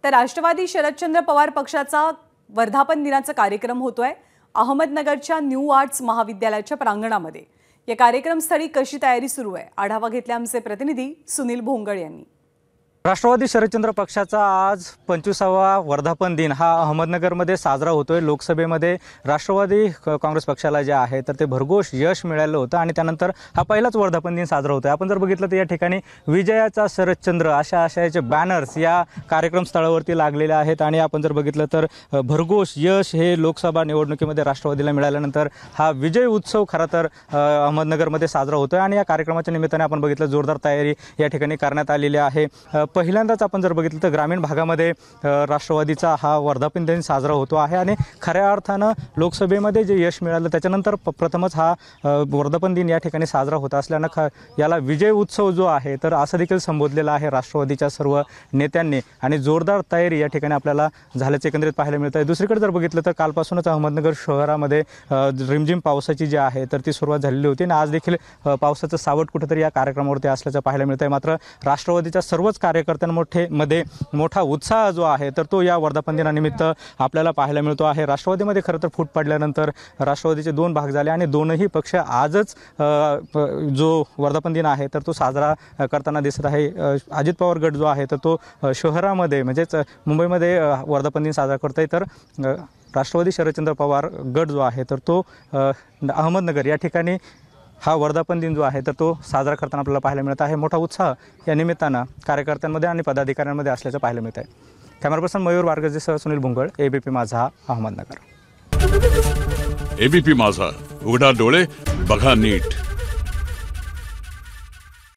तर राष्ट्रवादी शरदचंद्र पवार पक्षाचा वर्धापन दिनाचा कार्यक्रम होतोय अहमदनगरच्या न्यू आर्ट्स महाविद्यालयाच्या प्रांगणामध्ये। या कार्यक्रमस्थळी कशी तयारी सुरू आहे आढावा घेतला आमचे प्रतिनिधी सुनील भोंगळ यांनी। राष्ट्रवादी शरदचंद्र पक्षाचा आज 25वा वर्धापन दिन हा अहमदनगरमध्ये साजरा होतोय। लोकसभेमध्ये राष्ट्रवादी काँग्रेस पक्षाला जे आहे तर ते भरघोष यश मिळालं होतं आणि त्यानंतर हा पहिलाच वर्धापन दिन साजरा होतोय। आपण जर बघितलं तर या ठिकाणी विजयाचा शरदचंद्र अशा आशयाचे बॅनर्स या कार्यक्रम स्थळावरती लागलेले आहेत आणि आपण जर बघितलं तर भरघोष यश हे लोकसभा निवडणुकीमध्ये राष्ट्रवादीला मिळाल्यानंतर हा विजय उत्सव खरं तर अहमदनगरमध्ये साजरा होतोय आणि या कार्यक्रमाच्या निमित्ताने आपण बघितलं जोरदार तयारी या ठिकाणी करण्यात आलेली आहे। पहिल्यांदाच आपण जर बघितलं तर ग्रामीण भागामध्ये राष्ट्रवादीचा हा वर्धापन दिन साजरा होतो आहे आणि खऱ्या अर्थानं लोकसभेमध्ये जे यश मिळालं त्याच्यानंतर प्रथमच हा वर्धापन दिन या ठिकाणी साजरा होत असल्यानं याला विजय उत्सव जो आहे तर असं देखील संबोधलेलं आहे राष्ट्रवादीच्या सर्व नेत्यांनी आणि जोरदार तयारी या ठिकाणी आपल्याला झाल्याचे एकंदरीत पाहायला मिळत आहे। दुसरीकडे जर बघितलं तर कालपासूनच अहमदनगर शहरामध्ये रिमझिम पावसाची जी आहे तर ती सुरुवात झालेली होती आणि आज देखील पावसाचं सावट कुठेतरी या कार्यक्रमावरती असल्याचं पाहायला मिळत आहे। मात्र राष्ट्रवादीच्या सर्वच कार्यकर्त्यांमध्ये मोठा उत्साह जो आहे तर तो या वर्धापन दिनानिमित्त आपल्याला पाहायला मिळतो आहे। राष्ट्रवादीमध्ये खरं तर फूट पडल्यानंतर राष्ट्रवादीचे दोन भाग झाले आणि दोनही पक्ष आजच जो वर्धापन दिन आहे तर तो साजरा करताना दिसत आहे। अजित पवार गट जो आहे तर तो शहरामध्ये म्हणजेच मुंबईमध्ये वर्धापन दिन साजरा करतोय तर राष्ट्रवादी शरदचंद्र पवार गट जो आहे तर तो अहमदनगर या ठिकाणी हा वर्धापन दिन जो आहे तर तो साजरा करताना आपल्याला पाहायला मिळत आहे। मोठा उत्साह या निमित्तानं कार्यकर्त्यांमध्ये आणि पदाधिकाऱ्यांमध्ये असल्याचं पाहायला मिळत आहे। कॅमेरा पर्सन मयूर वारगजेसह सुनील भोंगळ, एबीपी माझा, अहमदनगर। एबीपी माझा, उघडा डोळे बघा नीट।